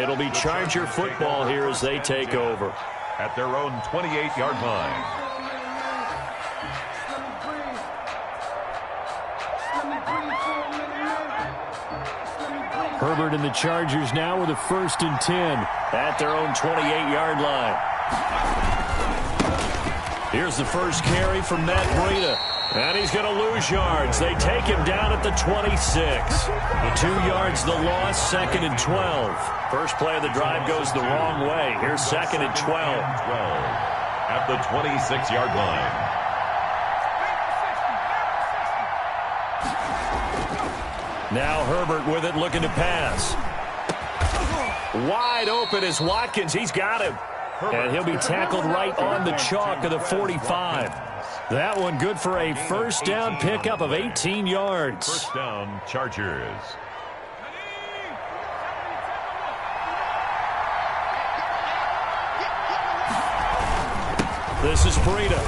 It'll be Charger football here as they take over. At their own 28-yard line. Herbert and the Chargers now with a 1st and 10 at their own 28-yard line. Here's the first carry from Matt Breida. And he's going to lose yards. They take him down at the 26. The 2 yards, the loss, 2nd and 12. First play of the drive goes the wrong way. Here's 2nd and 12. At the 26-yard line. Now Herbert with it, looking to pass. Wide open is Watkins. He's got him. And he'll be tackled right on the chalk of the 45. That one good for a first down pickup of 18 yards. First down, Chargers. This is Breida.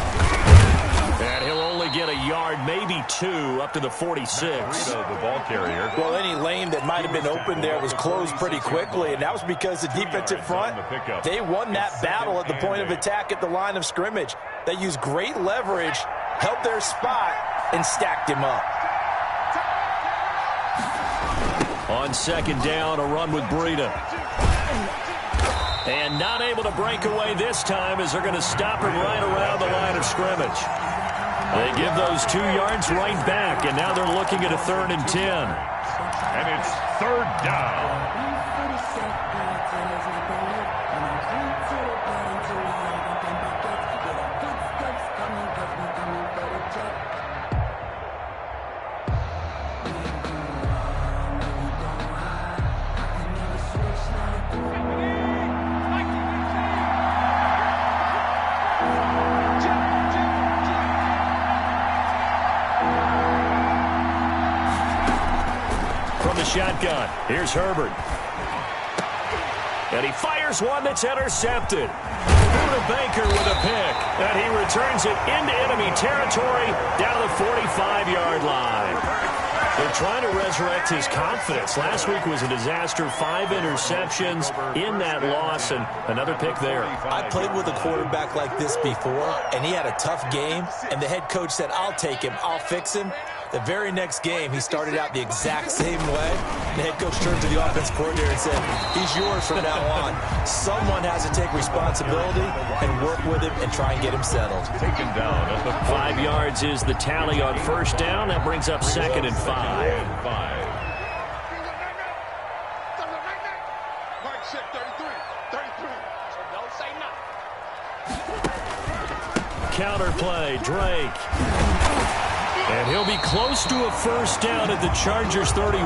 And he'll only get a yard, maybe 2, up to the 46. Breida, the ball carrier. Well, any lane that might have been open there was closed pretty quickly, and that was because the defensive front, they won that battle at the point of attack at the line of scrimmage. They used great leverage, held their spot, and stacked him up. On 2nd down, a run with Breida. And not able to break away this time as they're going to stop him right around the line of scrimmage. They give those 2 yards right back, and now they're looking at a 3rd and 10. And it's 3rd down. Shotgun. Here's Herbert. And he fires one that's intercepted. Buda Baker with a pick. And he returns it into enemy territory down to the 45-yard line. They're trying to resurrect his confidence. Last week was a disaster. 5 interceptions in that loss, and another pick there. I played with a quarterback like this before, and he had a tough game, and the head coach said, I'll take him, I'll fix him. The very next game, he started out the exact same way. The head coach turned to the offense coordinator and said, he's yours from now on. Someone has to take responsibility and work with him and try and get him settled. Taken down at the 5 yards is the tally on 1st down. That brings up 2nd and 5. Counter play, Drake. And he'll be close to a first down at the Chargers 31.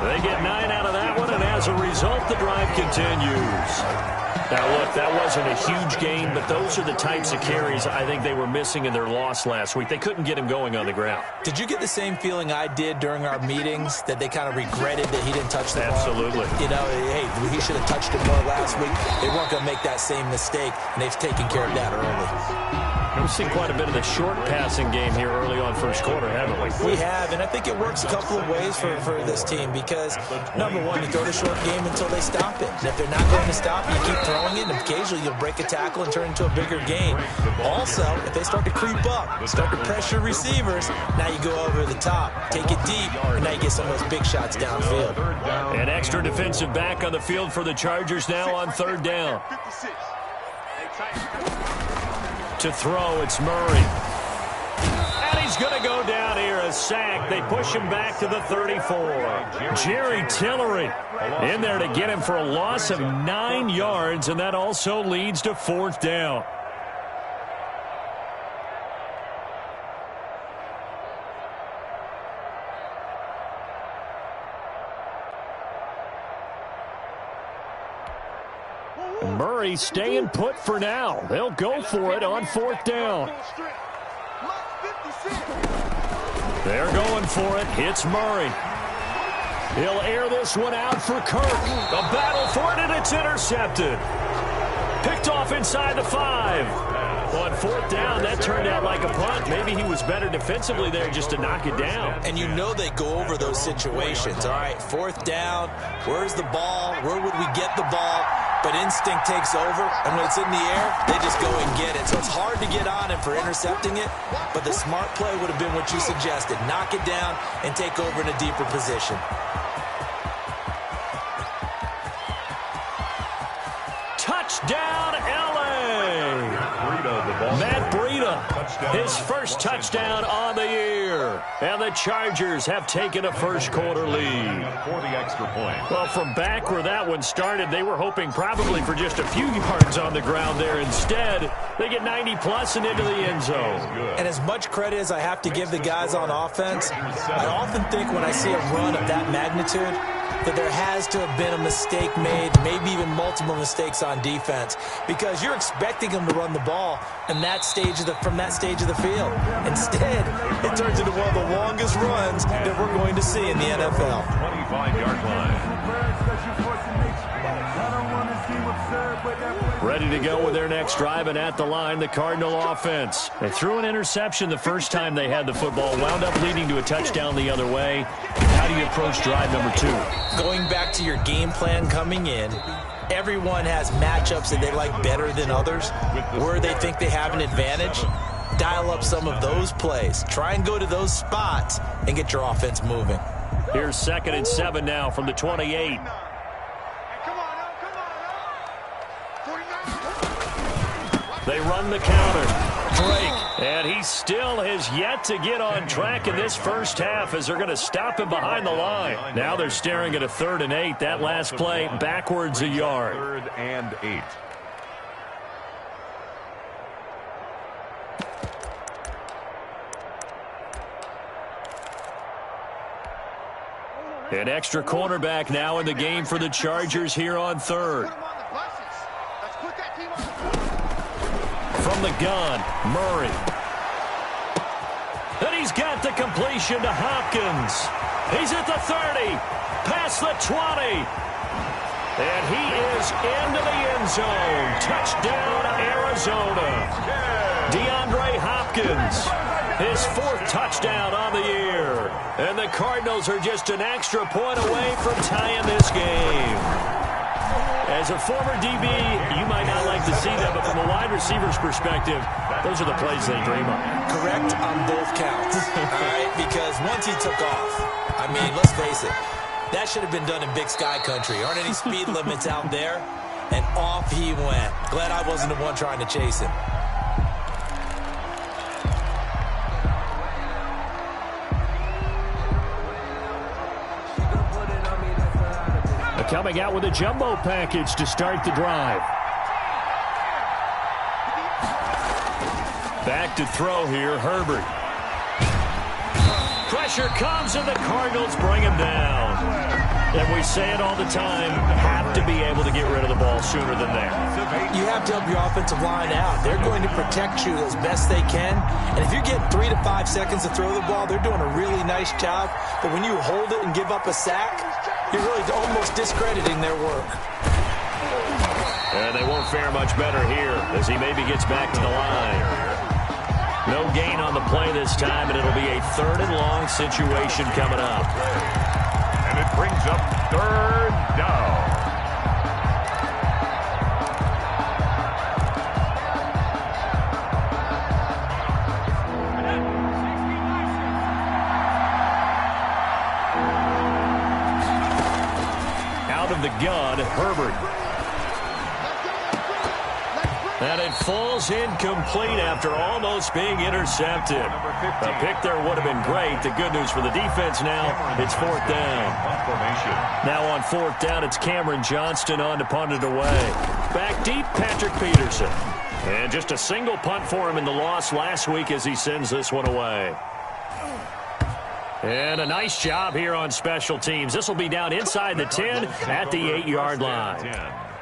They get 9 out of that one, and as a result, the drive continues. Now, look, that wasn't a huge game, but those are the types of carries I think they were missing in their loss last week. They couldn't get him going on the ground. Did you get the same feeling I did during our meetings, that they kind of regretted that he didn't touch the ball? Absolutely. You know, hey, he should have touched it more last week. They weren't going to make that same mistake, and they've taken care of that early. We've seen quite a bit of the short passing game here early on first quarter, haven't we? We have, and I think it works a couple of ways for this team because, number one, you throw the short game until they stop it. And if they're not going to stop it, you keep throwing it, and occasionally you'll break a tackle and turn it into a bigger gain. Also, if they start to creep up, start to pressure receivers, now you go over the top, take it deep, and now you get some of those big shots downfield. An extra defensive back on the field for the Chargers now on 3rd down. To throw, it's Murray. And he's going to go down here, a sack. They push him back to the 34. Jerry Tillery in there to get him for a loss of 9 yards, and that also leads to 4th down. Murray staying put for now. They'll go for it on 4th down. They're going for it. It's Murray. He'll air this one out for Kirk. A battle for it, and it's intercepted. Picked off inside the 5. On fourth down, that turned out like a punt. Maybe he was better defensively there just to knock it down. And you know they go over those situations. All right, fourth down, where's the ball? Where would we get the ball? But instinct takes over, and when it's in the air, they just go and get it. So it's hard to get on him for intercepting it, but the smart play would have been what you suggested. Knock it down and take over in a deeper position. Touchdown, L.A. Matt Breida, his first touchdown on the year. And the Chargers have taken a first-quarter lead. For the extra point. Well, from back where that one started, they were hoping probably for just a few yards on the ground there. Instead, they get 90-plus and into the end zone. And as much credit as I have to give the guys on offense, I often think when I see a run of that magnitude that there has to have been a mistake made, maybe even multiple mistakes on defense, because you're expecting them to run the ball from that stage of the field. Instead, it turns into one of the longest runs that we're going to see in the NFL. 25-yard line. Ready to go with their next drive, and at the line, the Cardinal offense. They threw an interception the first time they had the football, wound up leading to a touchdown the other way. How do you approach drive number 2? Going back to your game plan coming in, everyone has matchups that they like better than others, where they think they have an advantage. Dial up some of those plays. Try and go to those spots and get your offense moving. Here's 2nd and 7 now from the 28. They run the counter. Drake, and he still has yet to get on track in this first half as they're going to stop him behind the line. Now they're staring at a 3rd and 8. That last play backwards a yard. 3rd and 8. An extra cornerback now in the game for the Chargers here on 3rd. From the gun, Murray. And he's got the completion to Hopkins. He's at the 30, past the 20. And he is into the end zone. Touchdown, Arizona. DeAndre Hopkins, his 4th touchdown on the year. And the Cardinals are just an extra point away from tying this game. As a former DB, you might not like to see that, but from a wide receiver's perspective, those are the plays they dream of. Correct on both counts, all right? Because once he took off, I mean, let's face it, that should have been done in Big Sky Country. Aren't any speed limits out there? And off he went. Glad I wasn't the one trying to chase him. Coming out with a jumbo package to start the drive. Back to throw here, Herbert. Pressure comes, and the Cardinals bring him down. And we say it all the time, have to be able to get rid of the ball sooner than that. You have to help your offensive line out. They're going to protect you as best they can. And if you're getting 3 to 5 seconds to throw the ball, they're doing a really nice job. But when you hold it and give up a sack, you're really almost discrediting their work. And they won't fare much better here as he maybe gets back to the line. No gain on the play this time, and it'll be a 3rd and long situation coming up. And it brings up 3rd down. Out of the gun, Herbert. And it falls incomplete after almost being intercepted. A pick there would have been great. The good news for the defense now, it's 4th down. Now on 4th down, it's Cameron Johnston on to punt it away. Back deep, Patrick Peterson. And just a single punt for him in the loss last week as he sends this one away. And a nice job here on special teams. This will be down inside the 10 at the 8-yard line.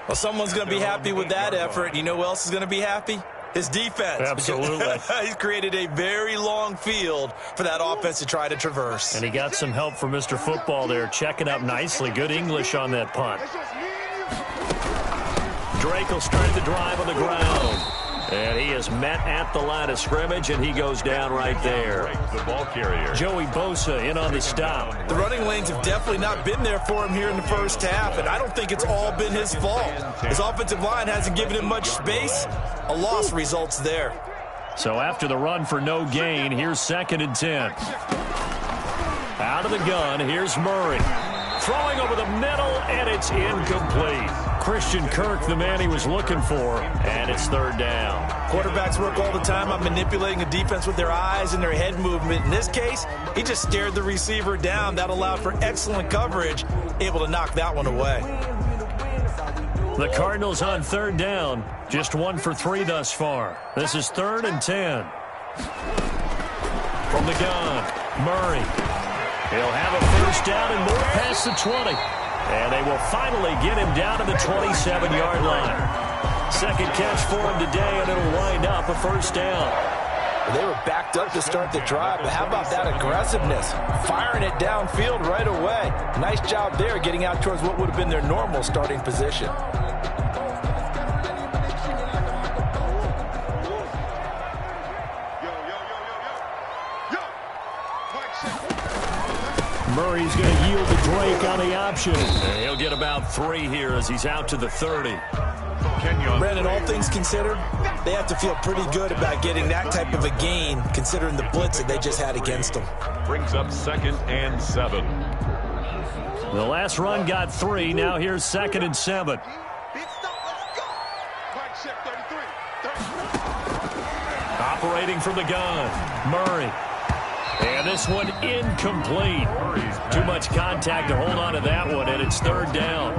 Well, someone's going to be happy with that effort. You know who else is going to be happy? His defense. Absolutely. He's created a very long field for that offense to try to traverse. And he got some help from Mr. Football there, checking up nicely. Good English on that punt. Drake will start the drive on the ground. And he is met at the line of scrimmage, and he goes down right there. The ball carrier. Joey Bosa in on the stop. The running lanes have definitely not been there for him here in the first half, and I don't think it's all been his fault. His offensive line hasn't given him much space. A loss results there. So after the run for no gain, here's 2nd and 10. Out of the gun, here's Murray. Throwing over the middle, and it's incomplete. Christian Kirk, the man he was looking for, and it's 3rd down. Quarterbacks work all the time on manipulating a defense with their eyes and their head movement. In this case, he just stared the receiver down. That allowed for excellent coverage, able to knock that one away. The Cardinals on 3rd down, just 1 for 3 thus far. This is 3rd and 10. From the gun, Murray. He'll have a first down and more past the 20. And they will finally get him down to the 27-yard line. Second catch for him today, and it'll wind up a first down. They were backed up to start the drive, but how about that aggressiveness? Firing it downfield right away. Nice job there getting out towards what would have been their normal starting position. Murray's going to yield to Drake on the option. And he'll get about 3 here as he's out to the 30. Brandon, all things considered, they have to feel pretty good about getting that type of a gain, considering the blitz that they just had against them. Brings up 2nd and 7. The last run got 3. Now here's 2nd and 7. Operating from the gun, Murray. And this one incomplete. Too much contact to hold on to that one, and it's 3rd down.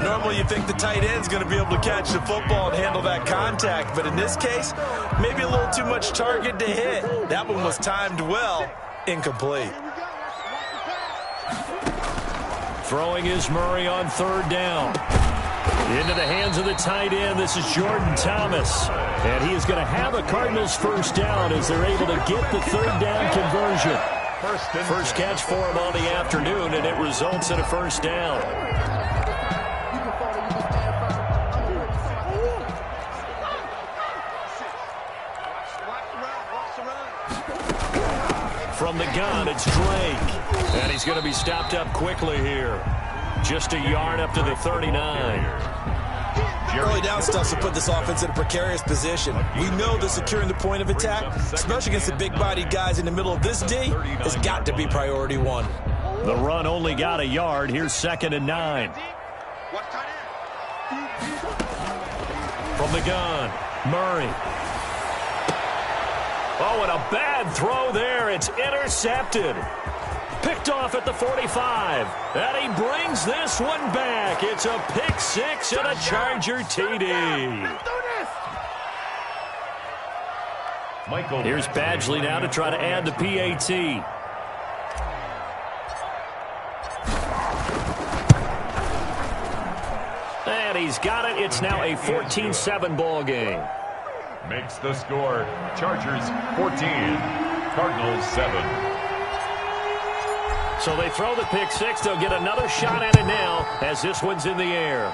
Normally you think the tight end's going to be able to catch the football and handle that contact, but in this case, maybe a little too much target to hit. That one was timed well, incomplete. Throwing is Murray on 3rd down. Into the hands of the tight end. This is Jordan Thomas. And he is going to have a Cardinals first down as they're able to get the 3rd down conversion. First catch for him on the afternoon, and it results in a first down. From the gun, it's Drake. And he's going to be stopped up quickly here. Just a yard up to the 39. Early down stuff to put this offense in a precarious position. We know that securing the point of attack, especially against the big-bodied guys in the middle of this D, has got to be priority 1. The run only got a yard. Here's 2nd and 9. From the gun, Murray. Oh, and a bad throw there. It's intercepted. Picked off at the 45. And he brings this one back. It's a pick 6 and a Charger TD. Here's Badgley now to try to add the PAT. And he's got it. It's now a 14-7 ball game. Makes the score. Chargers 14, Cardinals 7. So they throw the pick 6. They'll get another shot at it now as this one's in the air.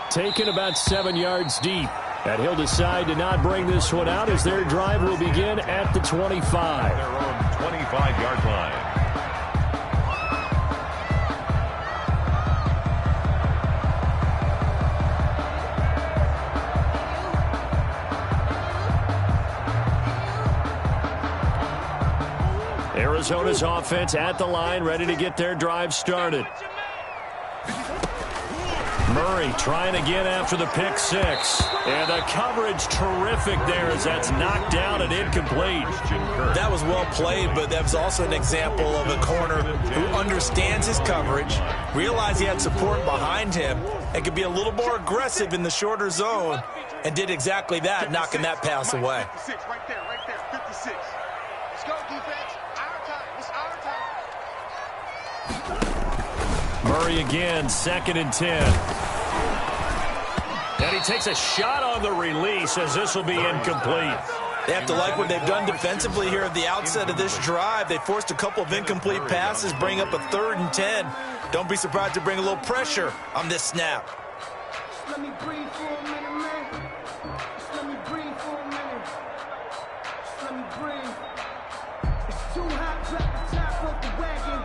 Taken about 7 yards deep. And he'll decide to not bring this one out as their drive will begin at the 25. Their own 25-yard line. Arizona's offense at the line, ready to get their drive started. Murray trying again after the pick 6. And the coverage terrific there as that's knocked down and incomplete. That was well played, but that was also an example of a corner who understands his coverage, realized he had support behind him, and could be a little more aggressive in the shorter zone, and did exactly that, knocking that pass away. Right there, 56. Let's go, defense. Murray again, 2nd and 10. And he takes a shot on the release as this will be incomplete. They have to like what they've done defensively here at the outset of this drive. They forced a couple of incomplete passes, bring up a 3rd and 10. Don't be surprised to bring a little pressure on this snap. let me breathe for a minute, man. Just let me breathe for a minute. Just let me breathe. It's too hot, drop the top off the wagon.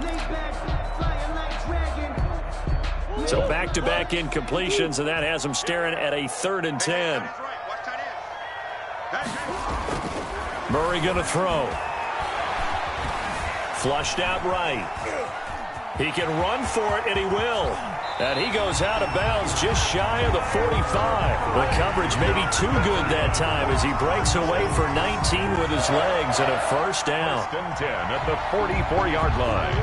Lay back, flying like dragon. So back-to-back incompletions, and that has him staring at a 3rd and 10. Murray going to throw. Flushed out right. He can run for it, and he will. And he goes out of bounds just shy of the 45. The coverage may be too good that time as he breaks away for 19 with his legs and a 1st down. 1st and 10 at the 44-yard line.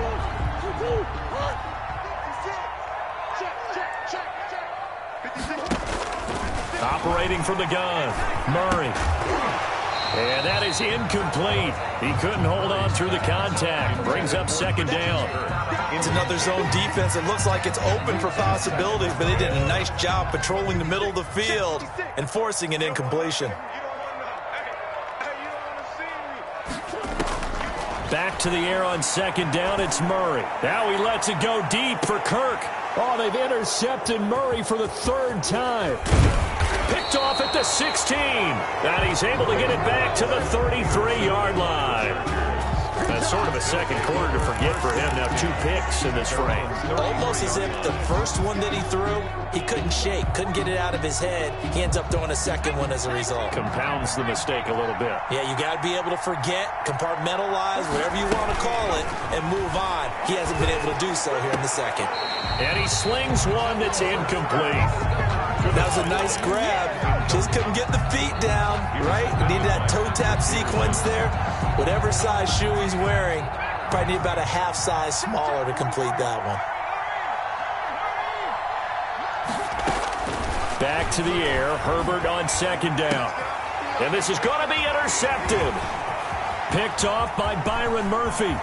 Operating from the gun, Murray. And that is incomplete. He couldn't hold on through the contact. Brings up 2nd down. It's another zone defense. It looks like it's open for possibilities, but they did a nice job patrolling the middle of the field and forcing an incompletion. Back to the air on 2nd down. It's Murray. Now he lets it go deep for Kirk. Oh, they've intercepted Murray for the 3rd time. Picked off at the 16. And he's able to get it back to the 33-yard line. That's sort of a 2nd quarter to forget for him. Now 2 picks in this frame. Almost as if the first one that he threw, he couldn't shake, couldn't get it out of his head. He ends up throwing a 2nd one as a result. Compounds the mistake a little bit. Yeah, you got to be able to forget, compartmentalize, whatever you want to call it, and move on. He hasn't been able to do so here in the 2nd. And he slings one that's incomplete. That was a nice grab. Just couldn't get the feet down, right? Needed that toe tap sequence there. Whatever size shoe he's wearing, probably need about a half size smaller to complete that one. Back to the air. Herbert on 2nd down. And this is going to be intercepted. Picked off by Byron Murphy.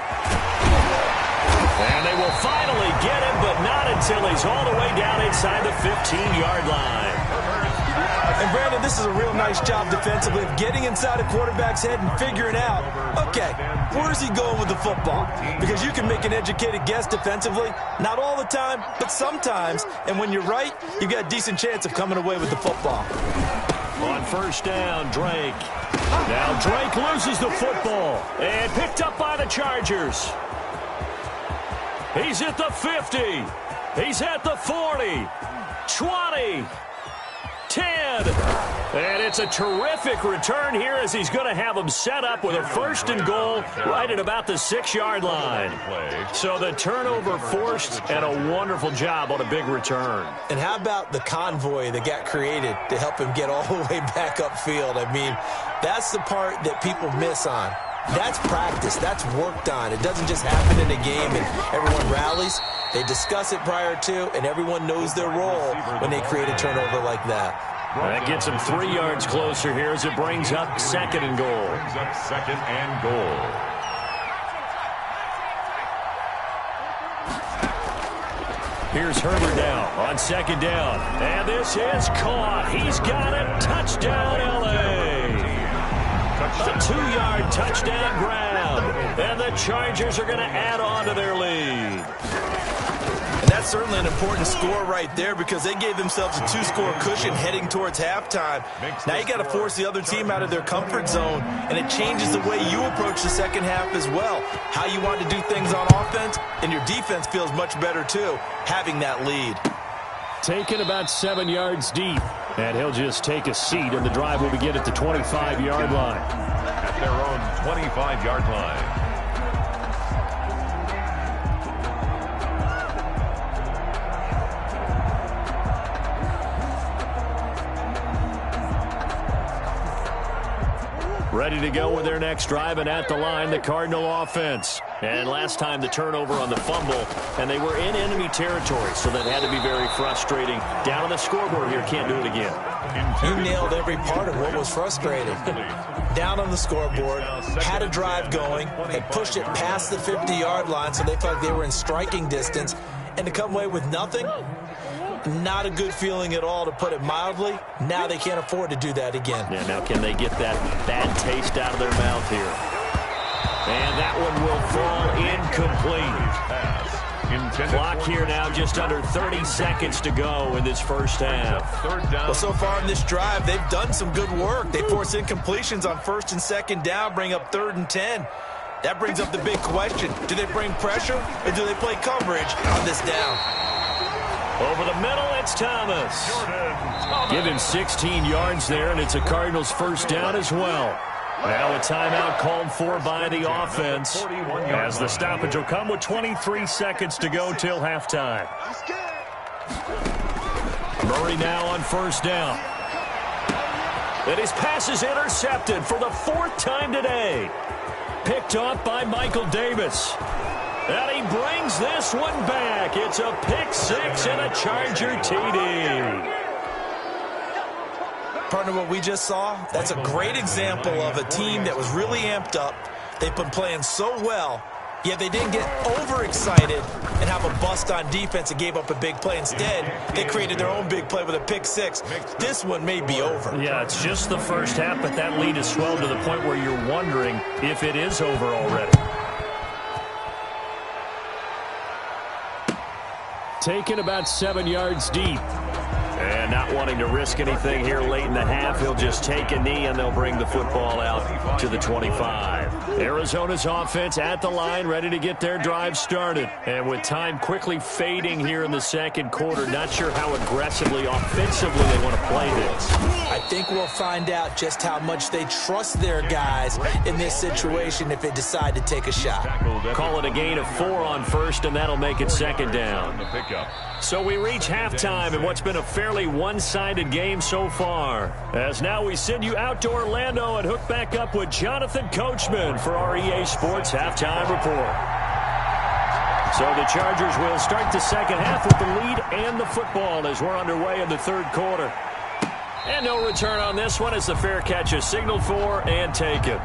And they will finally get him, but not until he's all the way down inside the 15-yard line. And Brandon, this is a real nice job defensively of getting inside a quarterback's head and figuring out, okay, where's he going with the football? Because you can make an educated guess defensively, not all the time, but sometimes. And when you're right, you've got a decent chance of coming away with the football. On 1st down, Drake. Now Drake loses the football and picked up by the Chargers. He's at the 50. He's at the 40. 20. 10. And it's a terrific return here as he's going to have them set up with a 1st and goal right at about the 6-yard line. So the turnover forced and a wonderful job on a big return. And how about the convoy that got created to help him get all the way back upfield? I mean, that's the part that people miss on. That's practice. That's worked on. It doesn't just happen in a game and everyone rallies. They discuss it prior to, and everyone knows their role when they create a turnover like that. That gets him 3 yards closer here as it brings up 2nd and goal. Brings up 2nd and goal. Here's Herbert now on 2nd down. And this is caught. He's got it. Touchdown, L.A. A 2-yard touchdown grab. And the Chargers are going to add on to their lead. And that's certainly an important score right there because they gave themselves a 2-score cushion heading towards halftime. Now you got to force the other team out of their comfort zone, and it changes the way you approach the 2nd half as well. How you want to do things on offense, and your defense feels much better too, having that lead. Taken about 7 yards deep, and he'll just take a seat, and the drive will begin at the 25-yard line. At their own 25-yard line. Ready to go with their next drive, and at the line, the Cardinal offense. And last time, the turnover on the fumble, and they were in enemy territory, so that had to be very frustrating. Down on the scoreboard here, can't do it again. You nailed every part of what was frustrating. Down on the scoreboard, had a drive going, had pushed it past the 50-yard line, so they felt like they were in striking distance, and to come away with nothing, not a good feeling at all, to put it mildly. Now they can't afford to do that again. Yeah, now can they get that bad taste out of their mouth here? And that one will fall incomplete. Clock here now, just under 30 seconds to go in this first half. Well, so far in this drive, they've done some good work. They force incompletions on first and second down, bring up 3rd and 10. That brings up the big question. Do they bring pressure or do they play coverage on this down? Over the middle, it's Thomas. Give him 16 yards there, and it's a Cardinals first down as well. Now a timeout called for by the offense as the stoppage will come with 23 seconds to go till halftime. Murray now on first down. And his pass is intercepted for the 4th time today. Picked off by Michael Davis. And he brings this one back. It's a pick 6 and a Charger TD. Partner, what we just saw, that's a great example of a team that was really amped up. They've been playing so well, yet they didn't get overexcited and have a bust on defense and gave up a big play. Instead, they created their own big play with a pick 6. This one may be over. Yeah, it's just the first half, but that lead has swelled to the point where you're wondering if it is over already. Taken about 7 yards deep. And not wanting to risk anything here late in the half, he'll just take a knee and they'll bring the football out to the 25. Arizona's offense at the line, ready to get their drive started. And with time quickly fading here in the second quarter, not sure how aggressively, offensively they want to play this. I think we'll find out just how much they trust their guys in this situation if they decide to take a shot. Call it a gain of 4 on first, and that'll make it second down. So we reach halftime in what's been a fairly one-sided game so far. As now we send you out to Orlando and hook back up with Jonathan Coachman for our EA Sports Halftime Report. So the Chargers will start the second half with the lead and the football as we're underway in the third quarter. And no return on this one as the fair catch is signaled for and taken.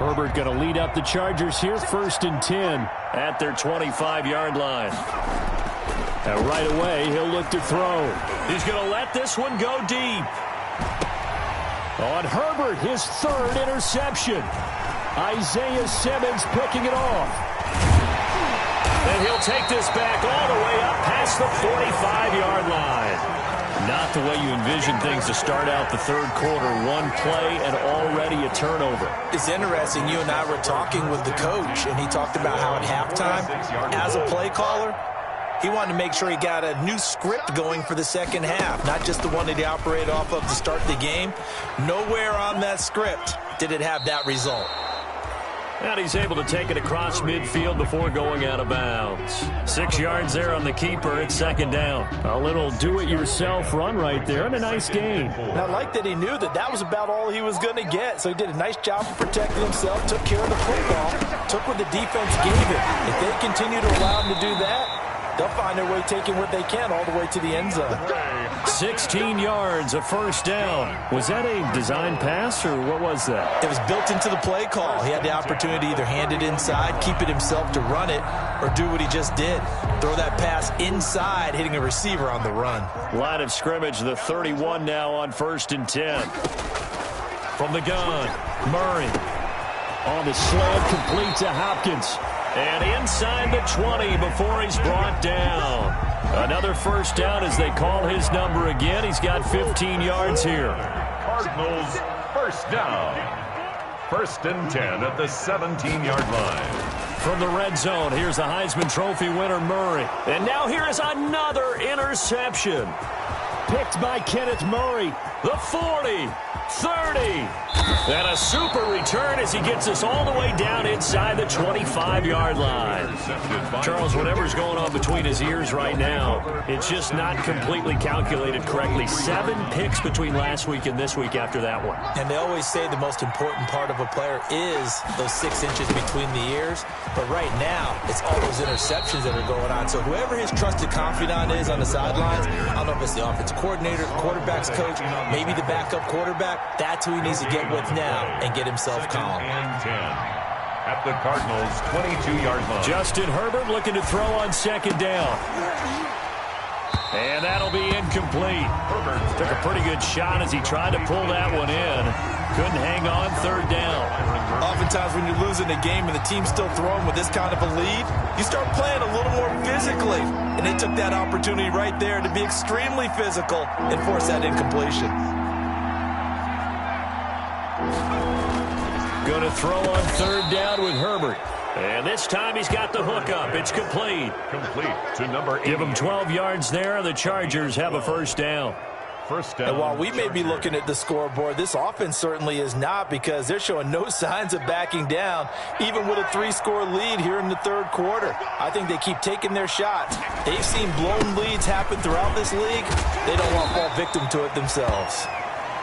Herbert going to lead up the Chargers here, 1st and 10 at their 25-yard line. And right away, he'll look to throw. He's going to let this one go deep. On Herbert, his 3rd interception. Isaiah Simmons picking it off. And he'll take this back all the way up past the 45-yard line. Not the way you envision things to start out the third quarter. One play and already a turnover. It's interesting. You and I were talking with the coach, and he talked about how at halftime, as a play caller, he wanted to make sure he got a new script going for the second half, not just the one that he operated off of to start the game. Nowhere on that script did it have that result. And he's able to take it across midfield before going out of bounds. 6 yards there on the keeper. It's second down. A little do-it-yourself run right there and a nice gain. And I like that he knew that that was about all he was going to get. So he did a nice job of protecting himself, took care of the football, took what the defense gave him. If they continue to allow him to do that, they'll find their way taking what they can all the way to the end zone. 16 yards, a first down. Was that a design pass, or what was that? It was built into the play call. He had the opportunity to either hand it inside, keep it himself to run it, or do what he just did. Throw that pass inside, hitting a receiver on the run. Line of scrimmage, the 31 now on 1st and 10. From the gun, Murray. On the slant, complete to Hopkins. And inside the 20 before he's brought down. Another first down as they call his number again. He's got 15 yards here. Cardinals first down. 1st and 10 at the 17-yard line. From the red zone, here's the Heisman Trophy winner, Murray. And now here is another interception. Picked by Kenneth Murray. The 40, 30. And a super return as he gets us all the way down inside the 25-yard line. Charles, whatever's going on between his ears right now, it's just not completely calculated correctly. 7 picks between last week and this week after that one. And they always say the most important part of a player is those 6 inches between the ears. But right now, it's all those interceptions that are going on. So whoever his trusted confidant is on the sidelines, I don't know if it's the offensive coordinator, the quarterback's coach, maybe the backup quarterback, that's who he needs to get with now and get himself calm. And 10 at the Cardinals' 22-yard line. Justin Herbert looking to throw on second down. And that'll be incomplete. Took a pretty good shot as he tried to pull that one in. Couldn't hang on third down. Oftentimes when you're losing a game and the team's still throwing with this kind of a lead, you start playing a little more physically. And they took that opportunity right there to be extremely physical and force that incompletion. Going to throw on third down with Herbert. And this time he's got the hook up. It's complete. Complete to number 8. Give him 12 yards there. The Chargers have a first down. First down. And while we may be looking at the scoreboard, this offense certainly is not, because they're showing no signs of backing down, even with a 3-score lead here in the third quarter. I think they keep taking their shots. They've seen blown leads happen throughout this league. They don't want to fall victim to it themselves.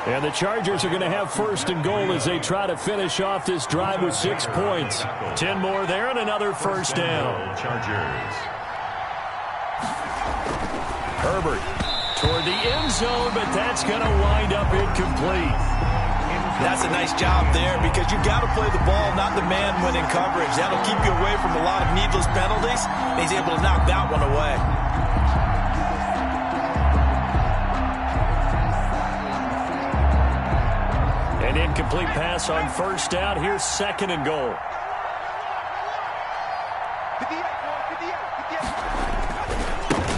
And the Chargers are going to have first and goal as they try to finish off this drive with 6 points. 10 more there and another first down. Chargers. Herbert toward the end zone, but that's going to wind up incomplete. That's a nice job there, because you've got to play the ball, not the man when in coverage. That'll keep you away from a lot of needless penalties, and he's able to knock that one away. An incomplete pass on first down. Here's second and goal.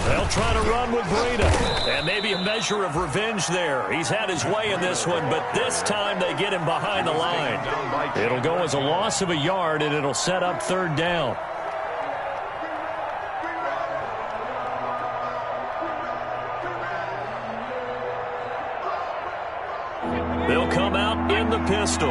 They'll try to run with Breida. And maybe a measure of revenge there. He's had his way in this one, but this time they get him behind the line. It'll go as a loss of a yard, and it'll set up third down. They'll come out in the pistol.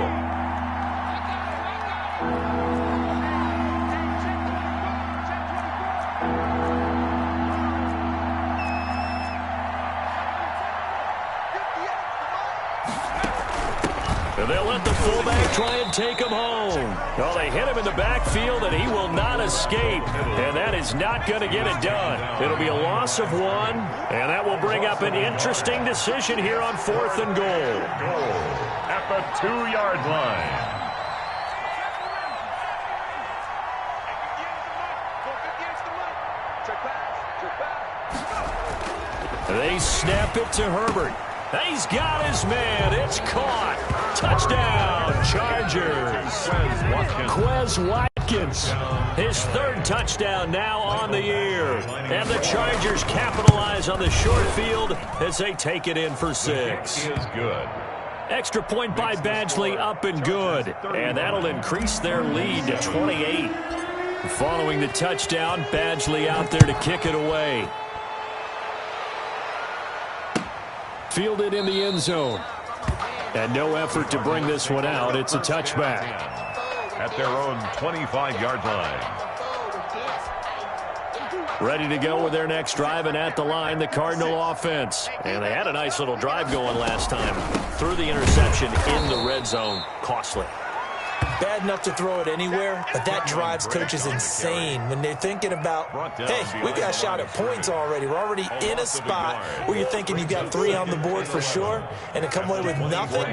And they'll let the fullback try and take him home. Well, they hit him in the backfield, and he will not escape. And that is not going to get it done. It'll be a loss of 1, and that will bring up an interesting decision here on 4th and goal. At the 2-yard line. They snap it to Herbert. He's got his man. It's caught. Touchdown, Chargers. Quez Watkins. His 3rd touchdown now on the year. And the Chargers capitalize on the short field as they take it in for 6. Is good. Extra point by Badgley, up and good. And that'll increase their lead to 28. Following the touchdown, Badgley out there to kick it away. Fielded in the end zone. And no effort to bring this one out. It's a touchback. At their own 25-yard line. Ready to go with their next drive, and at the line, the Cardinal offense. And they had a nice little drive going last time. Threw the interception in the red zone. Costly. Bad enough to throw it anywhere, but that drives coaches insane when they're thinking about, hey, we got a shot at points already. We're already in a spot where you're thinking you got 3 on the board for sure, and to come away with nothing,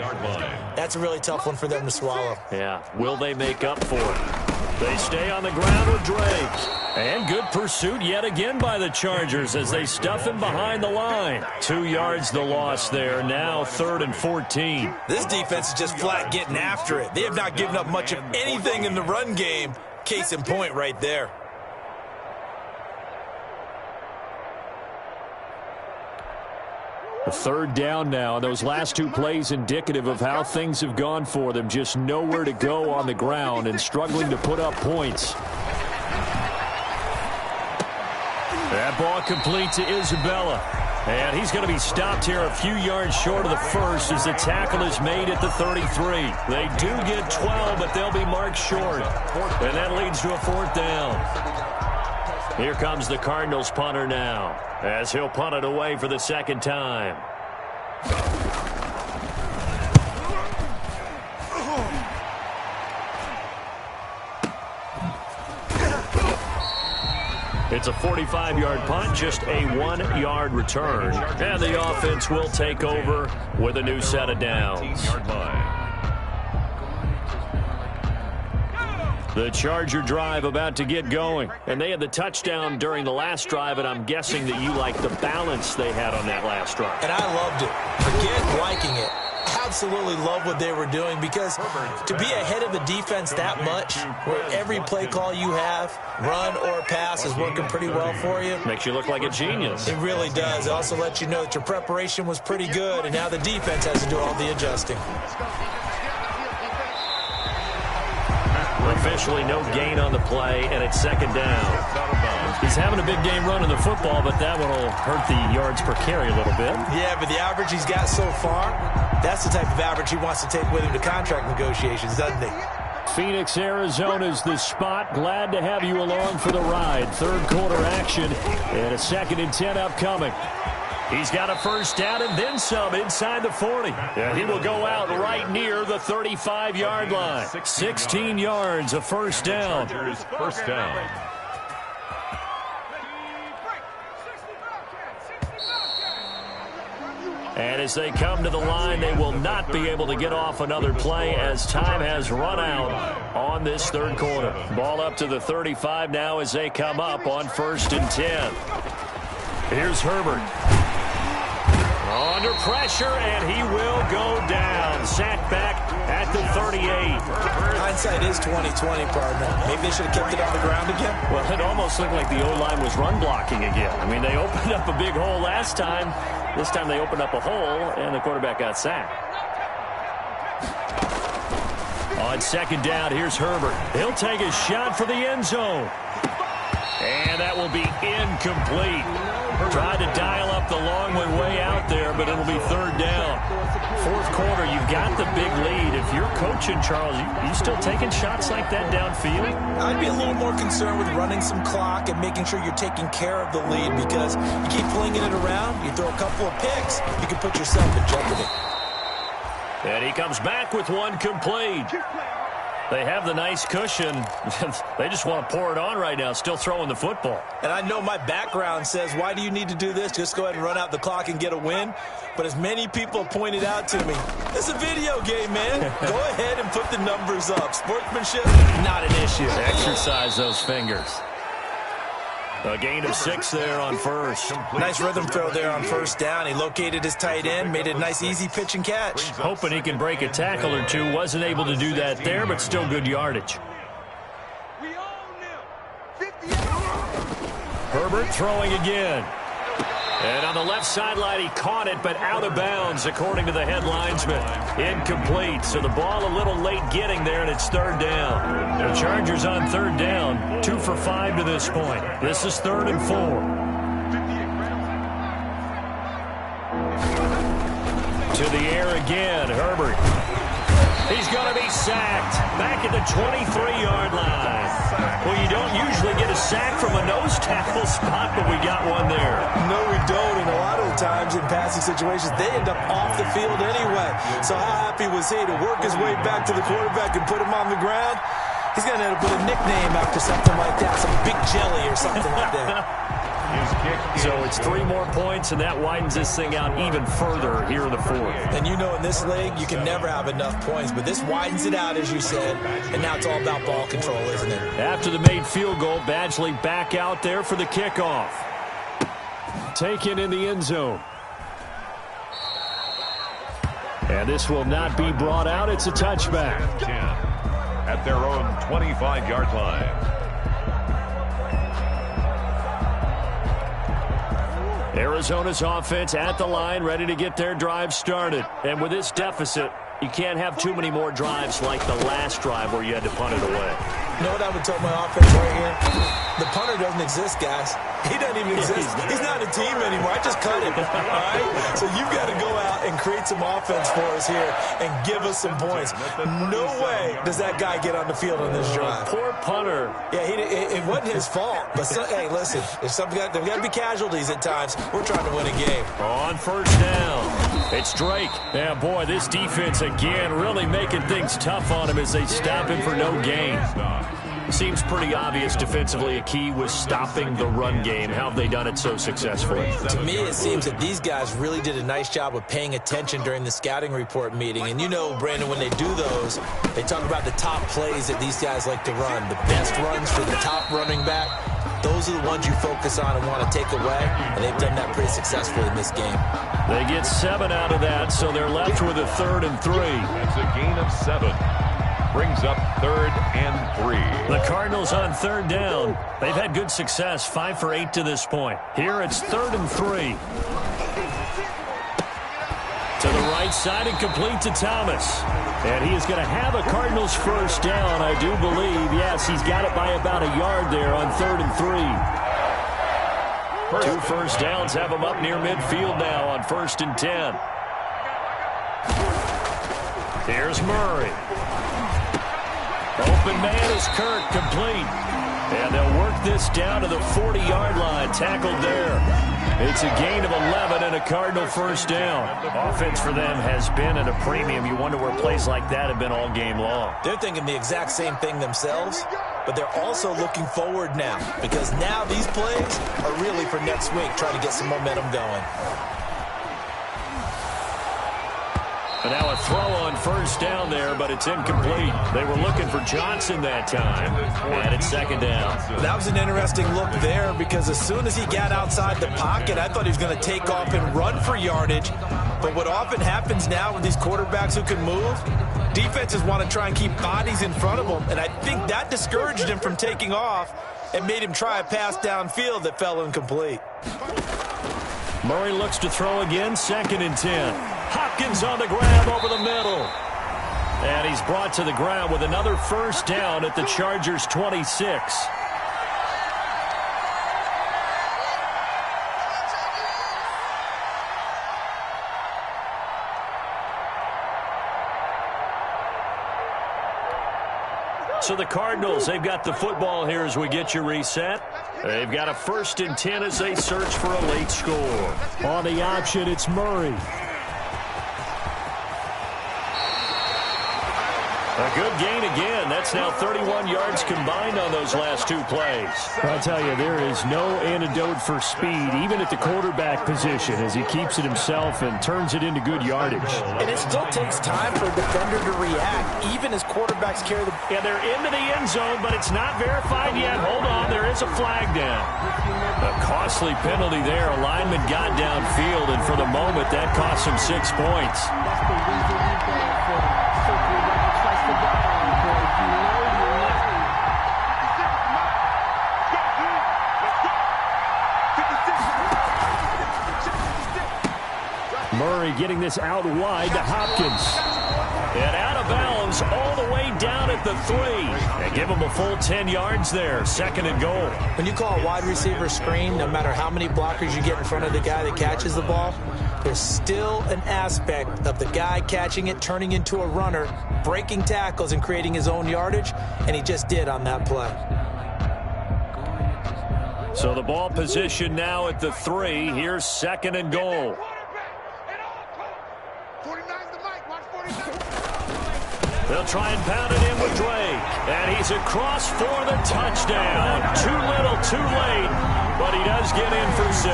that's a really tough one for them to swallow. Yeah, will they make up for it? They stay on the ground with Drake. And good pursuit yet again by the Chargers as they stuff him behind the line. 2 yards the loss there. Now 3rd and 14. This defense is just flat getting after it. They have not given up much of anything in the run game. Case in point right there. A 3rd down now. Those last 2 plays indicative of how things have gone for them. Just nowhere to go on the ground and struggling to put up points. That ball complete to Isabella. And he's going to be stopped here a few yards short of the first as the tackle is made at the 33. They do get 12, but they'll be marked short. And that leads to a 4th down. Here comes the Cardinals punter now as he'll punt it away for the 2nd time. It's a 45-yard punt, just a 1-yard return. And the offense will take over with a new set of downs. The Charger drive about to get going. And they had the touchdown during the last drive, and I'm guessing that you like the balance they had on that last drive. And I loved it. Forget liking it. Absolutely love what they were doing, because to be ahead of the defense that much, where every play call you have, run or pass, is working pretty well for you. Makes you look like a genius. It really does. It also lets you know that your preparation was pretty good, and now the defense has to do all the adjusting. Officially no gain on the play, and it's second down. He's having a big game running the football, but that one will hurt the yards per carry a little bit. Yeah, but the average he's got so far, that's the type of average he wants to take with him to contract negotiations, doesn't he? Phoenix, Arizona's the spot. Glad to have you along for the ride. Third quarter action, and a 2nd and 10 upcoming. He's got a first down and then some inside the 40. And he will go out right near the 35-yard line. 16 yards, a first down. First down. And as they come to the line, they will not be able to get off another play as time has run out on this third quarter. Ball up to the 35 now as they come up on 1st and 10. Here's Herbert. Under pressure, and he will go down. Sacked back at the 38. Hindsight is 20/20, partner. Maybe they should have kept it on the ground again. Well, it almost looked like the O-line was run blocking again. I mean, they opened up a big hole last time. This time they opened up a hole, and the quarterback got sacked. On 2nd down, here's Herbert. He'll take a shot for the end zone. And that will be incomplete. Tried to dial up the long way out there, but it'll be 3rd down. 4th quarter, you've got the big lead. If you're coaching, Charles, you still taking shots like that downfield? I'd be a little more concerned with running some clock and making sure you're taking care of the lead, because you keep flinging it around, you throw a couple of picks, you can put yourself in jeopardy. And he comes back with one complete. They have the nice cushion. They just want to pour it on right now, still throwing the football. And I know my background says, why do you need to do this? Just go ahead and run out the clock and get a win. But as many people have pointed out to me, it's a video game, man. Go ahead and put the numbers up. Sportsmanship, not an issue. Exercise those fingers. A gain of 6 there on first. Nice rhythm throw there on first down. He located his tight end, made it a nice easy pitch and catch. Hoping he can break a tackle or two. Wasn't able to do that there, but still good yardage. Herbert throwing again. And on the left sideline, he caught it, but out of bounds, according to the head linesman. Incomplete, so the ball a little late getting there, and it's 3rd down. The Chargers on 3rd down, 2 for 5 to this point. This is 3rd and 4. To the air again, Herbert. He's going to be sacked back at the 23-yard line. Well, you don't usually get a sack from a nose tackle spot, but we got one there. No, we don't, and a lot of the times in passing situations, they end up off the field anyway. So how happy was he to work his way back to the quarterback and put him on the ground? He's going to end up with a nickname after something like that, some Big Jelly or something like that. So it's 3 more points, and that widens this thing out even further here in the 4th. And you know, in this league, you can never have enough points, but this widens it out, as you said, and now it's all about ball control, isn't it? After the made field goal, Badgley back out there for the kickoff. Taken in the end zone. And this will not be brought out. It's a touchback. At their own 25-yard line. Arizona's offense at the line, ready to get their drive started. And with this deficit, you can't have too many more drives like the last drive where you had to punt it away. You know what I would tell my offense right here? The punter doesn't exist, guys. He doesn't even exist. He's not a team anymore. I just cut him. All right? So you've got to go out and create some offense for us here and give us some points. No way does that guy get on the field on this drive. Poor punter. Yeah, it wasn't his fault. But, hey, listen, there's got to be casualties at times. We're trying to win a game. On first down, it's Drake. Yeah, boy, this defense again really making things tough on him as they stop him for no gain. Seems pretty obvious defensively a key was stopping the run game. How have they done it so successfully? To me, it seems that these guys really did a nice job of paying attention during the scouting report meeting. And you know, Brandon, when they do those, they talk about the top plays that these guys like to run. The best runs for the top running back. Those are the ones you focus on and want to take away, and they've done that pretty successfully in this game. They get 7 out of that, so they're left with a 3rd and 3. That's a gain of 7. Brings up 3rd and 3. The Cardinals on 3rd down. They've had good success, 5 for 8 to this point. Here it's 3rd and 3. To the right side and complete to Thomas. And he is going to have a Cardinals first down, I do believe. Yes, he's got it by about a yard there on 3rd and 3. 2 first downs have him up near midfield now on 1st and 10. Here's Murray. Open man is Kirk, complete. And they'll work this down to the 40-yard line, tackled there. It's a gain of 11 and a Cardinal first down. Offense for them has been at a premium. You wonder where plays like that have been all game long. They're thinking the exact same thing themselves, but they're also looking forward now, because now these plays are really for next week, trying to get some momentum going. And now a throw on first down there, but it's incomplete. They were looking for Johnson that time, and it's 2nd down. That was an interesting look there, because as soon as he got outside the pocket, I thought he was going to take off and run for yardage. But what often happens now with these quarterbacks who can move, defenses want to try and keep bodies in front of them, and I think that discouraged him from taking off and made him try a pass downfield that fell incomplete. Murray looks to throw again, 2nd and 10. Hopkins on the grab over the middle. And he's brought to the ground with another first down at the Chargers' 26. So the Cardinals, they've got the football here as we get you reset. They've got a 1st and 10 as they search for a late score. On the option, it's Murray. A good gain again. That's now 31 yards combined on those last 2 plays. I'll tell you, there is no antidote for speed, even at the quarterback position, as he keeps it himself and turns it into good yardage. And it still takes time for a defender to react, even as quarterbacks carry the... Yeah, they're into the end zone, but it's not verified yet. Hold on, there is a flag down. A costly penalty there. A lineman got downfield, and for the moment, that cost him 6 points. Murray getting this out wide to Hopkins. And out of bounds all the way down at the 3. And give him a full 10 yards there. 2nd and goal. When you call a wide receiver screen, no matter how many blockers you get in front of the guy that catches the ball, there's still an aspect of the guy catching it, turning into a runner, breaking tackles and creating his own yardage, and he just did on that play. So the ball position now at the 3. Here's 2nd and goal. They'll try and pound it in with Drake. And he's across for the touchdown. Too little, too late. But he does get in for 6.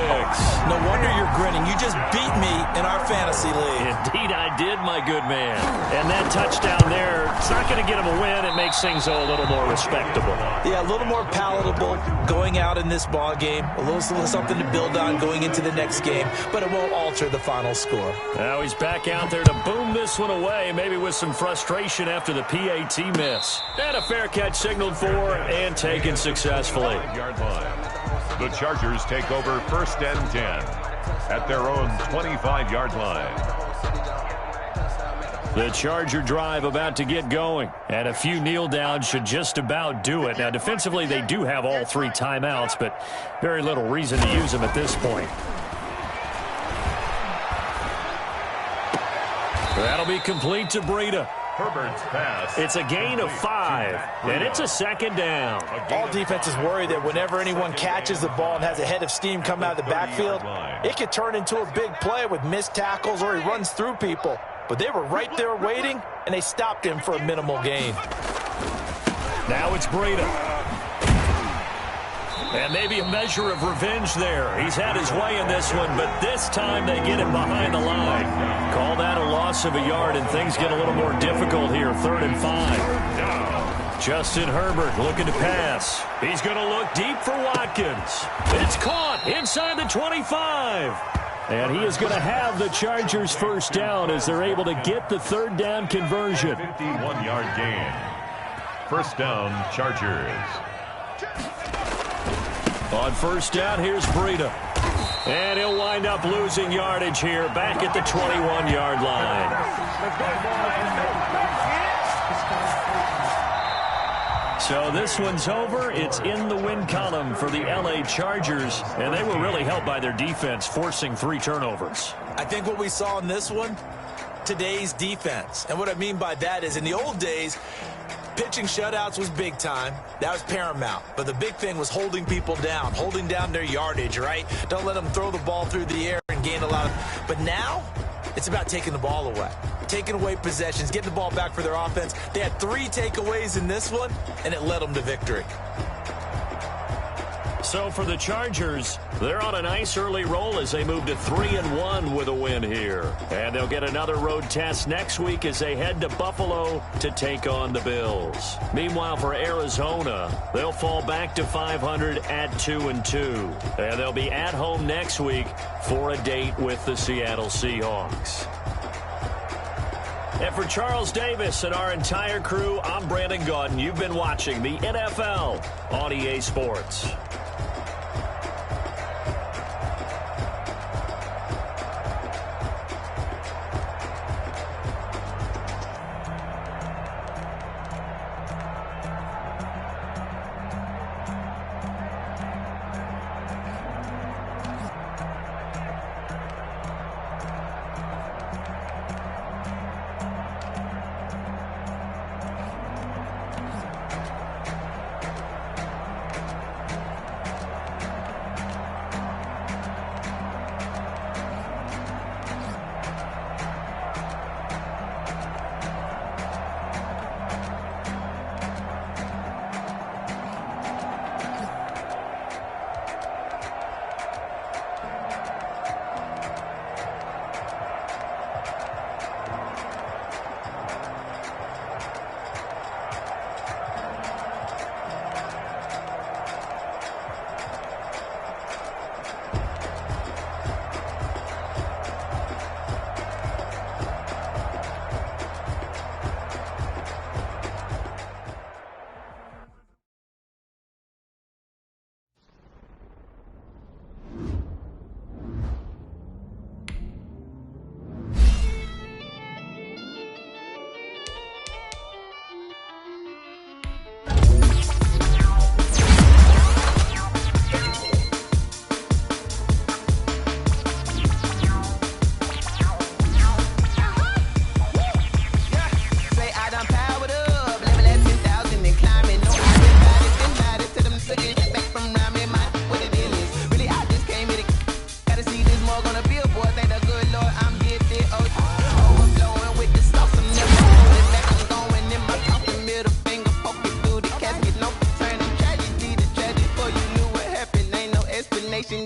No wonder you're grinning. You just beat me in our fantasy league. Indeed I did, my good man. And that touchdown there, it's not going to get him a win. It makes things a little more respectable. Yeah, a little more palatable going out in this ball game. A little something to build on going into the next game. But it won't alter the final score. Now he's back out there to boom this one away, maybe with some frustration after the PAT miss. And a fair catch signaled for and taken successfully. The Chargers take over 1st and 10 at their own 25-yard line. The Charger drive about to get going, and a few kneel downs should just about do it. Now, defensively, they do have all 3 timeouts, but very little reason to use them at this point. That'll be complete to Breida. Herbert's pass. It's a gain of 5, and it's a 2nd down. All defenses worry that whenever anyone catches the ball and has a head of steam come out of the backfield, it could turn into a big play with missed tackles or he runs through people. But they were right there waiting, and they stopped him for a minimal gain. Now it's Breida. And maybe a measure of revenge there. He's had his way in this one, but this time they get him behind the line. Call that a loss of a yard, and things get a little more difficult here. 3rd and 5. Justin Herbert looking to pass. He's going to look deep for Watkins. It's caught inside the 25. And he is going to have the Chargers first down as they're able to get the 3rd down conversion. 51-yard gain. First down, Chargers. On first down, here's Breida. And he'll wind up losing yardage here back at the 21-yard line. So this one's over. It's in the win column for the L.A. Chargers, and they were really helped by their defense, forcing 3 turnovers. I think what we saw in this one, today's defense. And what I mean by that is in the old days, pitching shutouts was big time. That was paramount. But the big thing was holding people down, holding down their yardage, right? Don't let them throw the ball through the air and gain a lot of... But now, it's about taking the ball away. Taking away possessions, getting the ball back for their offense. They had 3 takeaways in this one, and it led them to victory. So for the Chargers, they're on a nice early roll as they move to 3-1 with a win here. And they'll get another road test next week as they head to Buffalo to take on the Bills. Meanwhile, for Arizona, they'll fall back to 500 at 2-2. And they'll be at home next week for a date with the Seattle Seahawks. And for Charles Davis and our entire crew, I'm Brandon Gaudin. You've been watching the NFL on EA Sports.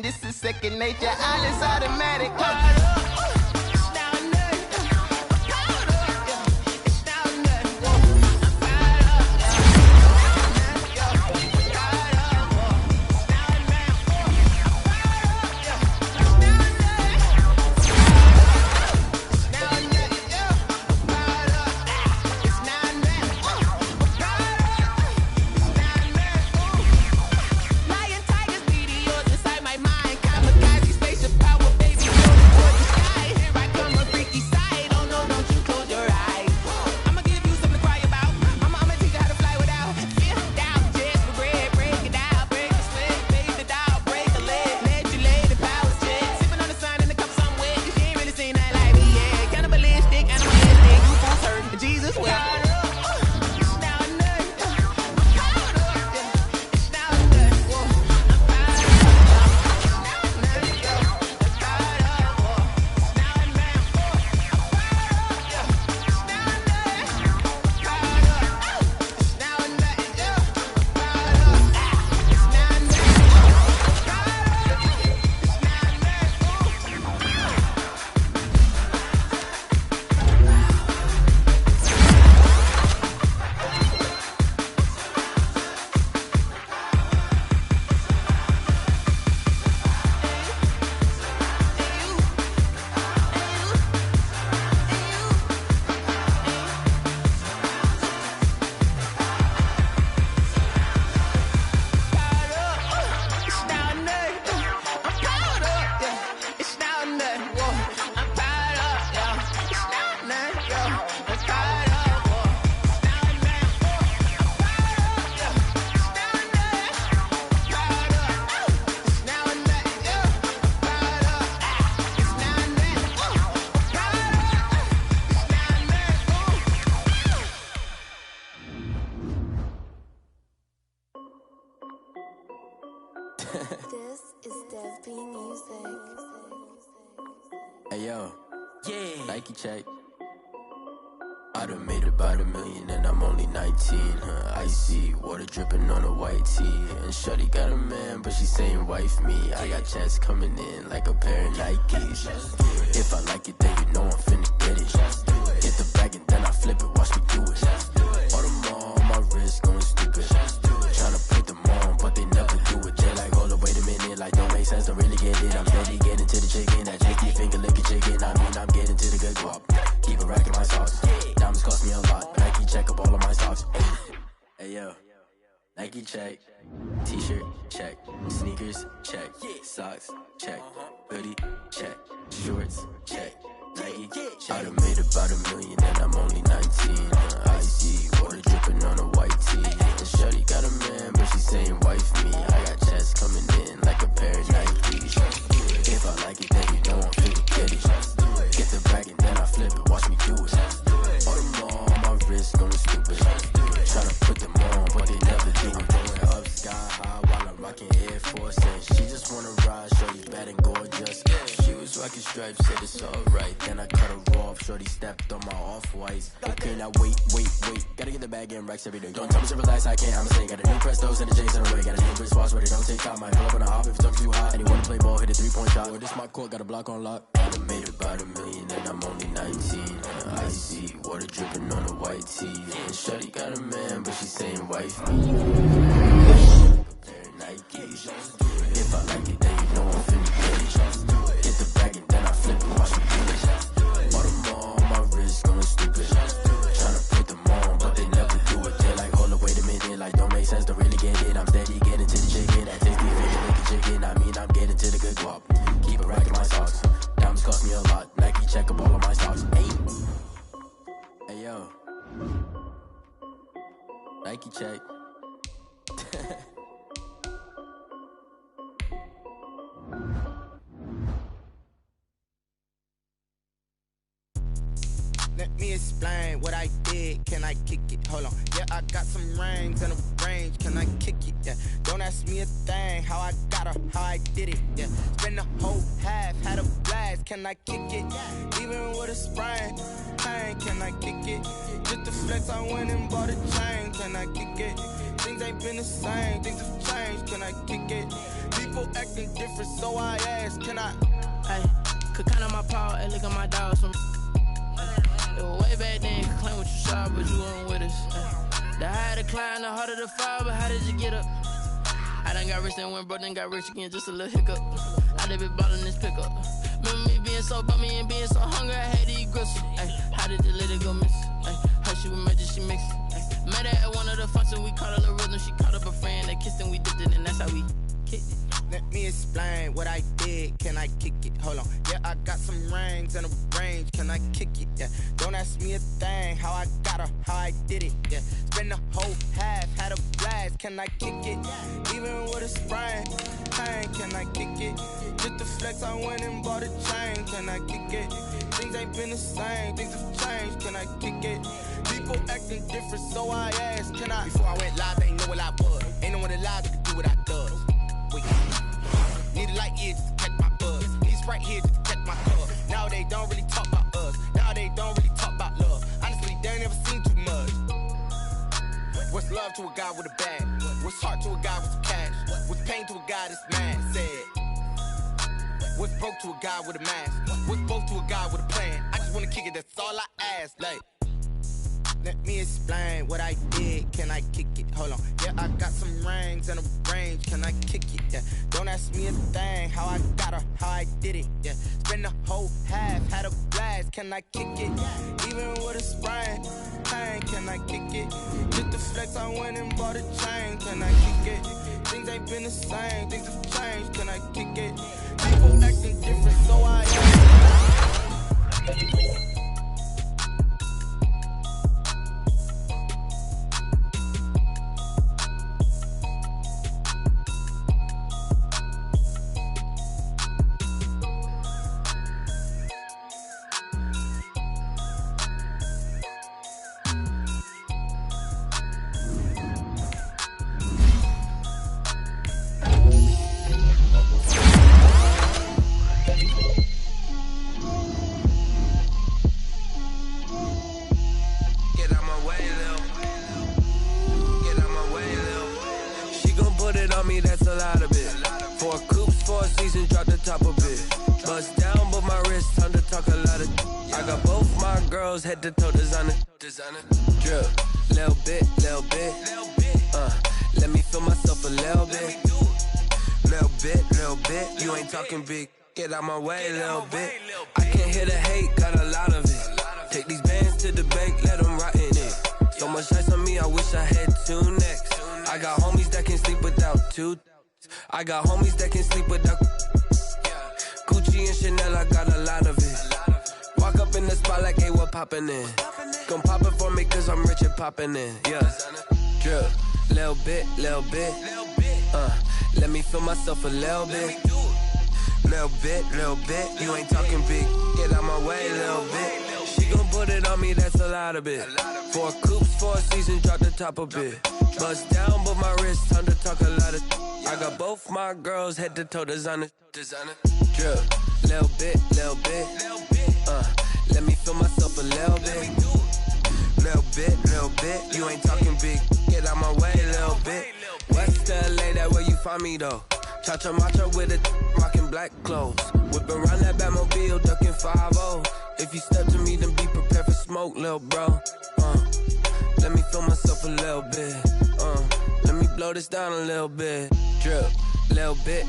This is second nature, all is automatic. Lion tigers, meteors inside my mind. Kamikaze, spaceship power, baby. This is Dev B Music. Hey yo, yeah, Nike check. I done made about $1 million and I'm only 19. Icy water dripping on a white tee. And shorty got a man, but she saying wife me. I got checks coming in like a pair of Nikes. If I like it, then you know I'm finna get it. Get the bag and then I flip it, watch me do it. All on my wrist going stupid. Tryna put them on, but they never do it. They're like, hold up, wait a minute, like don't make sense, don't really get it. I'm steady getting to the chicken, that chicky finger licking chicken. I mean, I'm getting to the good guap. Keep it racking my sauce. Diamonds cost me a lot. Nike check up all of my socks. Hey yo, Nike check. T-shirt check. Sneakers check. Socks check. Hoodie check. Shorts check. Nike check. I done made about $1 million and I'm only 19. Icy water dripping on a white tee. And shorty got a man, but she saying wife me. I got checks coming in like a pair of Nikes. If I like it, then you know I'm finna get it. Get the bag and then I flip it, watch me do it. All them on my wrist going stupid. Tryna put them on, but they never do it. Going up sky high while I'm rocking Air Force. And she just wanna ride, shorty bad and gorgeous. She was rocking stripes, said it's alright. Then I cut her off, shorty stepped on my off-whites. Okay, now wait. Gotta get the bag and racks every day. Don't tell me to relax, I can't, I'ma say. Got a new Prestos and a J's in the way. Got a new wristwatch, but it don't take time. Might pull up on a hop if it talks too hot. And he wanna play ball, hit a 3-point shot. Well, this my court, got a block on lock. I done made about $1 million and I'm only 19. Icy water dripping on a white tee. And shorty got a man, but she saying wife me. Pair of Nikes. If I like it, then you know I'm finna get it. Get the bag and then I flip it, watch me do it. All them on my wrist going stupid. Tryna put them on, but they never do it. They're like, hold up, wait a minute, like don't make sense, don't really get it. I'm steady getting to the chicken, that tasty finger licking chicken. I mean, I'm getting to the good guap. Keep it racking my socks. Diamonds cost me a lot. Nike check up all of my socks. Hey yo, Nike check. Let me explain what I did. Can I kick it? Hold on. Yeah, I got some rings and a range. Can I kick it? Yeah. Don't ask me a thing. How I got her, how I did it. Yeah. Spend the whole half, had a blast. Can I kick it? Even with a sprain. Pain, can I kick it? Just the flex, I went and bought a chain. Can I kick it? Things ain't been the same. Things have changed. Can I kick it? People acting different, so I ask. Can I? Hey, could count on my power and look at my dogs from. It was way back then, could claim what you saw, but you weren't with us. The higher the climb, the harder the fall, but how did you get up? I done got rich and went broke, then got rich again, just a little hiccup. I done been ballin' this pickup. Remember me being so bummy and being so hungry, I had to eat gristle. Ay, how did the lady go miss? Ay, her she was magic, she mixed. Met her at one of the functions, we caught a little rhythm. She caught up a friend, they kissed and we dipped it, and that's how we kicked it. Let me explain what I did. Can I kick it? Hold on. Yeah, I got some rings and a range. Can I kick it? Yeah. Don't ask me a thing. How I got her, how I did it. Yeah. Spend the whole half, had a blast. Can I kick it? Even with a sprain. Pain, can I kick it? Just the flex, I went and bought a chain. Can I kick it? Things ain't been the same. Things have changed. Can I kick it? People acting different, so I asked. Can I? Before I went live, they ain't know what I was. Ain't no one alive that could do what I does. Wait. Need a light year just to catch my buzz. Need Sprite here just to catch my club. Now they don't really talk about us. Now they don't really talk about love. Honestly, they ain't never seen too much. What's love to a guy with a bag? What's heart to a guy with some cash? What's pain to a guy that's mad? Said. What's broke to a guy with a mask? What's both to a guy with a plan? I just wanna kick it, that's all I ask. Like, let me explain what I did. Can I kick it? Hold on. Yeah, I got some rings and a range. Can I kick it? Yeah. Don't ask me a thing. How I got her, how I did it. Yeah. Spend the whole half, had a blast. Can I kick it? Even with a sprain. Pain, can I kick it? Just the flex, I went and bought a chain. Can I kick it? Things ain't been the same. Things have changed. Can I kick it? People acting different, so I me, that's a lot of it. 4 coops, 4 seasons, drop the top a bit. Bust down, but my wrist, time to talk a lot of. I got both my girls head to toe designer. Drip, little bit. Let me feel myself a little bit. Little bit. You ain't talking big. Get out my way, little bit. I can't hear the hate, got a lot of it. Take these bands to the bank, let them rot in it. So much ice on me, I wish I had 2 necks. I got homies that can sleep without 2. I got homies that can sleep without Gucci and Chanel, I got a lot of it. Walk up in the spot like, hey, what poppin' in? Gon' pop it for me cause I'm rich and poppin' in. Yeah, drip, little bit. Let me feel myself a little bit. Little bit. You ain't talking big. Get out my way, little bit. She gon' put it on me, that's a lot of it. 4 coops, 4 seasons, drop the top a bit. Bust down, but my wrist, time to talk a lot of. I got both my girls head to toe designer. Drip, little bit. Let me feel myself a little bit. Little bit. You ain't talking big. Get out my way, little bit. West LA, that where you find me though. Cha-cha matcha with a rockin' black clothes. Whip around that Batmobile, ducking 5-0. If you step to me, then be prepared for smoke, lil' bro. Let me feel myself a little bit. Let me blow this down a little bit. Drip, little bit.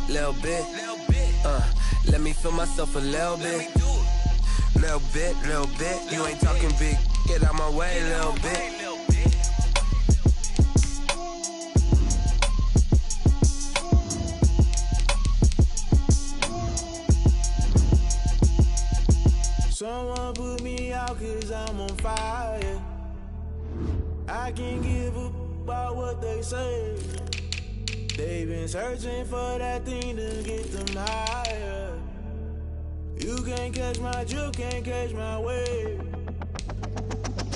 Let me feel myself a little bit. Little bit. You ain't talking big. Get out my way, little bit. Someone put me out cause I'm on fire. I can't give a about what they say. They've been searching for that thing to get them higher. You can't catch my juke, can't catch my wave.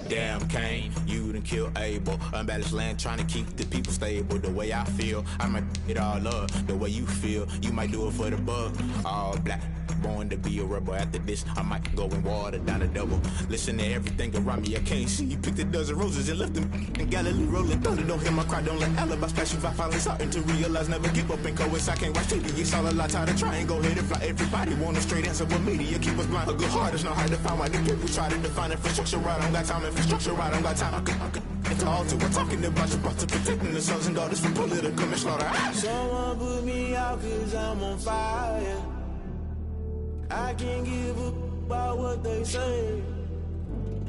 Damn, Kane, you done killed Abel. Unbalanced land, trying to keep the people stable. The way I feel, I might it all up. The way you feel, you might do it for the bug. All black, born to be a rebel. After this, I might go and water down a double. Listen to everything around me, I can't see. You picked a dozen roses and left them in Galilee rolling thunder. Don't hear my cry, don't let alibis pass you. I finally starting to realize, never give up and coincide. I can't watch TV, it's all a lot. Tired of trying, go ahead and fly. Everybody want a straight answer, but media keep us blind. A good heart is not hard to find. Why the people try to define infrastructure right? I don't got time, infrastructure right, I don't got time. I could it's all to we're talking about to protecting the sons and daughters from political manslaughter. Someone put me out cause I'm on fire. I can't give a about what they say.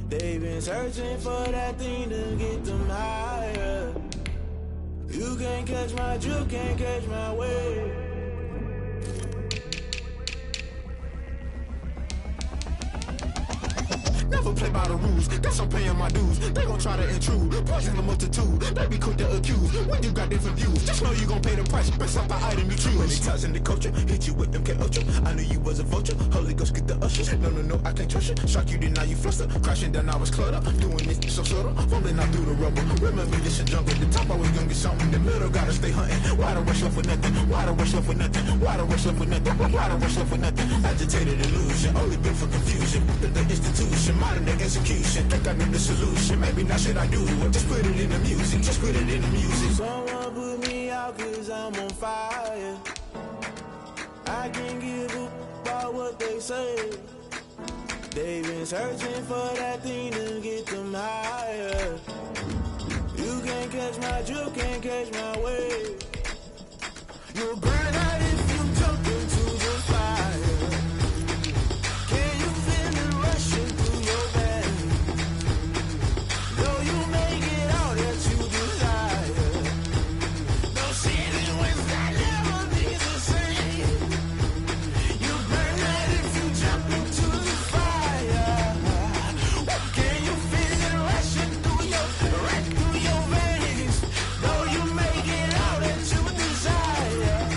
They've been searching for that thing to get them higher. You can't catch my juke, can't catch my wave. Never play by the rules, guess I'm paying my dues. They gon' try to intrude, poison the multitude. They be quick to accuse, when you got different views. Just know you gon' pay the price, based off the item you choose. Many times in the culture, hit you with MK Ultra. I knew you was a vulture, Holy Ghost get the ushers. No, I can't trust you. Shock you, then now you fluster. Crashing down, I was cluttered. Doing this so subtle, fumbling out through the rubble. Remember this a jungle, the top always gonna get something. The middle gotta stay hunting. Why the rush left with nothing? Why the rush left with nothing? Why the rush left with nothing? Why the rush left with nothing? Agitated illusion, only built for confusion. The institution, modern day execution. Think I know the solution. Maybe not should I do it? Just put it in the music. Just put it in the music. Someone put me out cause I'm on fire. I can't give a about what they say. They've been searching for that thing to get them higher. You can't catch my juke, can't catch my wave. You'll burn out if you jump into the fire. Can you feel it rushing through your veins? Though you make it out that you desire. No ceiling without never be the same. You burn out if you jump into the fire. Can you feel it rushing through your veins? Though you make it out that you desire.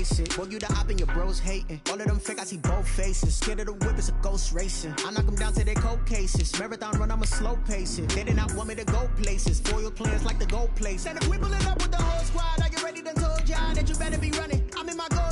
basic. Boy, you the op and your bros hating. All of them fake, I see both faces. Scared of the whip, it's a ghost racing. I knock them down to their cold cases. Marathon run, I'ma slow pace it. They did not want me to go places. Foil plans like the gold place. And if we pull it up with the whole squad, are you ready to told y'all that you better be running? I'm in my goal